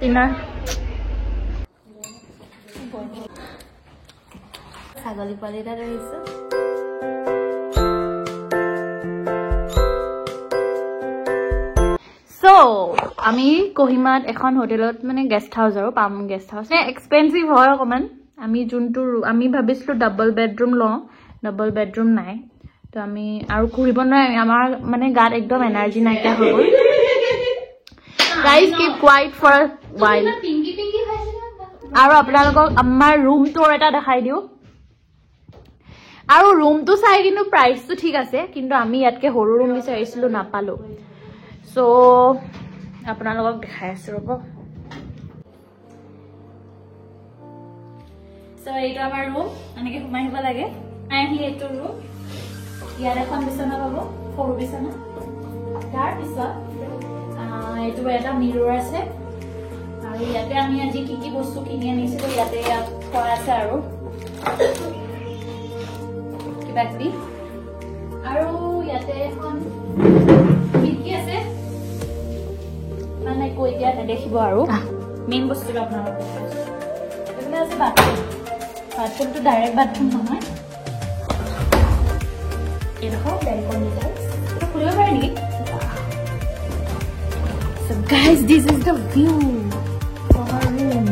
Dinner ছাগলী পোৱালি এটা আহিছো সো আমি কোহিমাত এখন হোটেলত মানে গেষ্ট হাউস আৰু পাম গেষ্ট হাউস এক্সপেন্সিভ হয় অকমান আমি যোনটো আমি ভাবিছিলো ডাবল বেডৰুম লওঁ ডাবল বেডৰুম নাই তো আমি আৰু ঘূৰিব নোৱাৰি আমাৰ মানে গাত একদম এনাৰ্জি নাইকিয়া হৈ গ'ল guys keep quiet for a while আৰু আপোনালোকক আমাৰ ৰুম টুৰ এটা দেখাই দিও আৰু ৰুমটো চাই কিন্তু প্ৰাইচটো ঠিক আছে কিন্তু আমি ইয়াতকে সৰু ৰুম বিচাৰিছিলো নাপালো সো আপোনালোকক দেখাই আছো ৰব সো এইটো আমাৰ ৰুম এনেকে সোমাই আহিব লাগে আহি এইটো ৰুম ইয়াত এখন বিছনা পাব সৰু বিছনা তাৰ পিছত এইটো এটা মিৰৰ আছে আৰু ইয়াতে আমি আজি কি বস্তু কিনি আনিছিলো ইয়াতে থোৱা আছে আৰু কিবা কিবি আৰু ইয়াতে এখন খিৰিকী আছে মানে কৈ দিয়া নেদেখিব আৰু মেইন বস্তুটো আপোনালোকক এইফালে আছে বাথৰুমটো ডাইৰেক্ট বাথৰুম নহয় এইডোখৰ বেলকনি টাইপ এইটো খুলিব পাৰে নেকি So guys, this is the view of our room.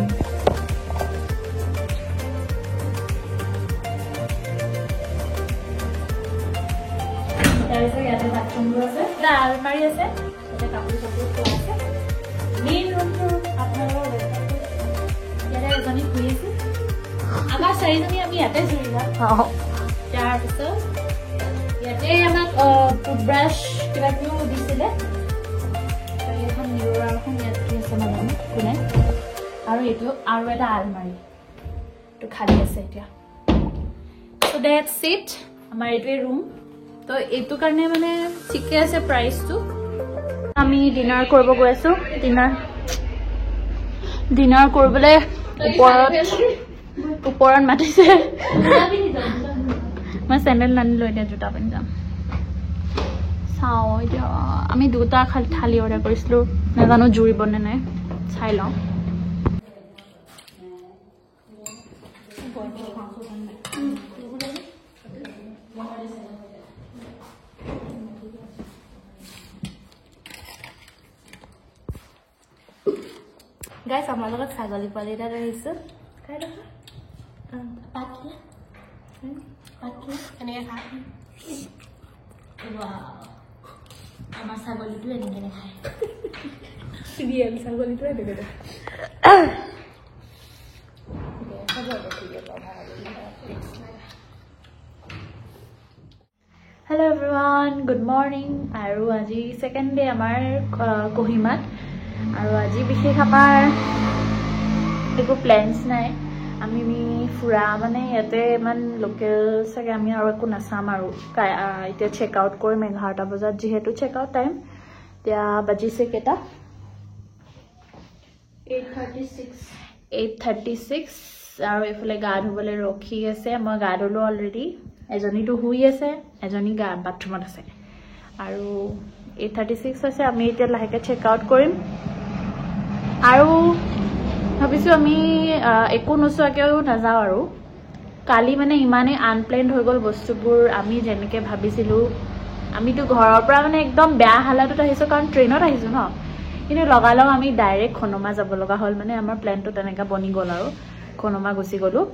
There is a bathroom. The almari is there. The couple of main room to apnalo. There is only quiz. Agar size ni ami ate juriga. Jar so. Yate amak toothbrush kiba kibi disile. আৰু এইটো আৰু এটা আলমাৰি তো খালি আছে এতিয়া so that's it আমাৰ এইটোৱে ৰুম তো এইটো কাৰণে মানে ঠিকে আছে প্ৰাইচটো আমি ডিনাৰ কৰিব গৈ আছো ডিনাৰ কৰিবলৈ ওপৰত মাতিছে মই চেণ্ডেল নানিলো এতিয়া জোতা পিন্ধি যাম চাও এতিয়া আমি দুটা থালি অৰ্ডাৰ কৰিছিলো নাজানো জুৰিব নে নাই চাই লওঁ গাইজ আমাৰ লগত ছাগলী পোৱালি এটা আহিছো আমাৰ ছাগলীটো এনেকে নাখায় চিৰিয়েল ছাগলীটো এনেকে হেল্ল' এভৰিৱান গুড মৰ্ণিং আৰু আজি ছেকেণ্ড ডে আমাৰ কোহিমাত আৰু আজি বিশেষ আমাৰ একো প্লেনছ নাই আমি ফুৰা মানে ইয়াতে ইমান লোকেল চাগে আমি আৰু একো নাচাম আৰু এতিয়া চেক আউট কৰিম 11টা বজাত যিহেতু চেক আউট টাইম এতিয়া বাজিছে কেইটা 8:36 আৰু এইফালে গা ধুবলৈ ৰখি আছে মই গা ধুলো অলৰেডি এজনীটো শুই আছে এজনী বাথৰুমত আছে আৰু 8:36 আছে আমি এতিয়া লাহেকৈ চেক আউট কৰিম আৰু ভাবিছো আমি একো নোচোৱাকেও নাযাওঁ আৰু কালি মানে ইমানেই আনপ্লেন্ড হৈ গ'ল বস্তুবোৰ আমি যেনেকৈ ভাবিছিলোঁ আমিতো ঘৰৰ পৰা মানে একদম বেয়া হালাতত আহিছোঁ কাৰণ ট্ৰেইনত আহিছোঁ ন কিন্তু লগালগ আমি ডাইৰেক্ট খনমা যাব লগা হ'ল মানে আমাৰ প্লেনটো তেনেকৈ বনি গ'ল আৰু খনমা গুচি গ'লোঁ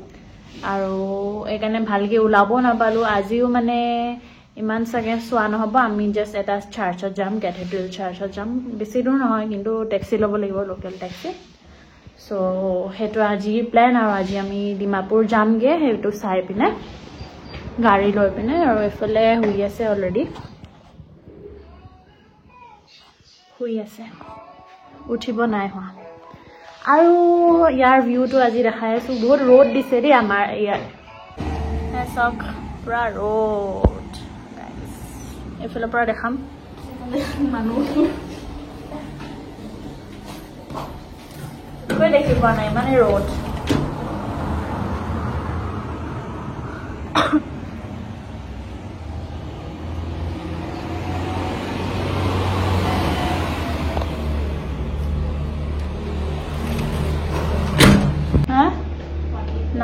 আৰু এইকাৰণে ভালকৈ ওলাব নাপালোঁ আজিও মানে ইমান চাগে চোৱা নহ'ব আমি জাষ্ট এটা চাৰ্চত যাম কেথেড্ৰেল চাৰ্চত যাম বেছি দূৰ নহয় কিন্তু টেক্সি ল'ব লাগিব লোকেল টেক্সি সো সেইটো আজিৰ প্লেন আৰু আজি আমি ডিমাপুৰ যামগৈ সেইটো চাই পিনে গাড়ী লৈ পিনে আৰু এইফালে শুই আছে অলৰেডি শুই আছে উঠিব নাই হোৱা আৰু ইয়াৰ ভিউটো আজি দেখাই আছো বহুত ৰ'দ দিছে দেই আমাৰ ইয়াত চাওক পুৰা ৰ'দ এইফালৰ পৰা দেখাম মানুহ দেখি পোৱা নাই মানে ৰ'দ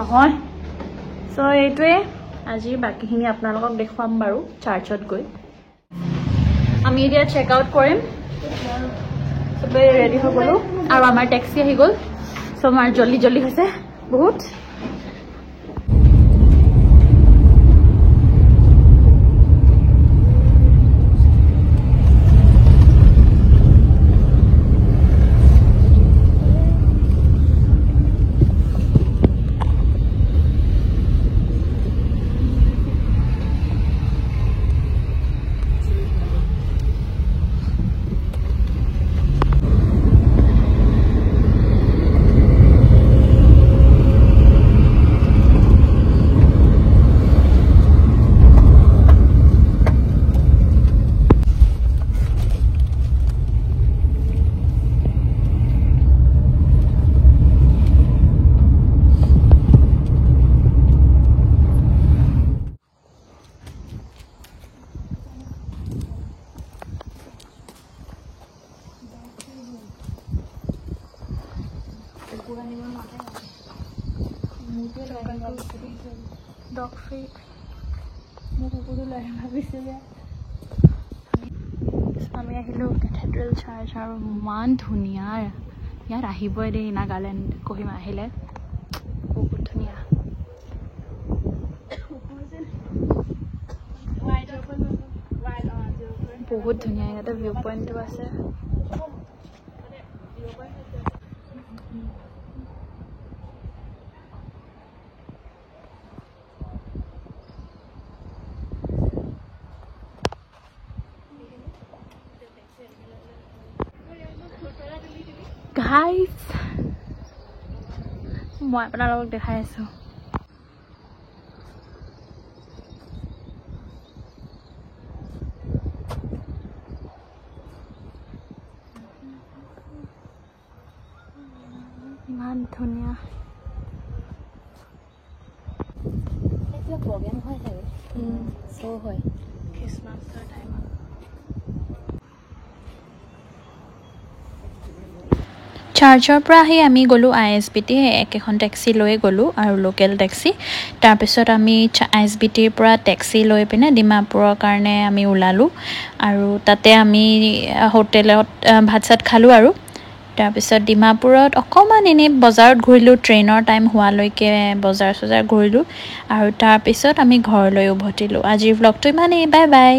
নহয় সো এইটোৱে আজি বাকিখিনি আপোনালোকক দেখুৱাম বাৰু চাৰ্চত গৈ আমি এতিয়া চেক আউট কৰিম সবে ৰেডি হৈ গ'লো আৰু আমাৰ টেক্সি আহি গ'ল সো আমাৰ জল্দি হৈছে বহুত Dog feed. আমি আহিলো কেথেড্ৰেল চাৰ্চ আৰু ইমান ধুনীয়া ইয়াত আহিবই দেই নাগালেণ্ড কহিমা আহিলে বহুত ধুনীয়া বহুত ধুনীয়া ইয়াতে ভিউ পইণ্টটো আছে Guys, মই আপোনালোকক দেখাই আছো ইমান ধুনীয়া এটা প্ৰগ্ৰাম হয় চাগে শ্ব' হয় খ্ৰীষ্টমাছৰ টাইমত চাৰ্চৰ পৰা আহি আমি গ'লোঁ ISBT একেখন টেক্সি লৈ গ'লোঁ আৰু লোকেল টেক্সি তাৰপিছত আমি ISBTৰ পৰা টেক্সি লৈ পিনে ডিমাপুৰৰ কাৰণে আমি ওলালোঁ আৰু তাতে আমি হোটেলত ভাত চাত খালোঁ আৰু তাৰপিছত ডিমাপুৰত অকণমান এনেই বজাৰত ঘূৰিলোঁ ট্ৰেইনৰ টাইম হোৱালৈকে বজাৰ চজাৰ ঘূৰিলোঁ আৰু তাৰপিছত আমি ঘৰলৈ উভতিলোঁ আজিৰ ভ্লগটো ইমানেই বাই বাই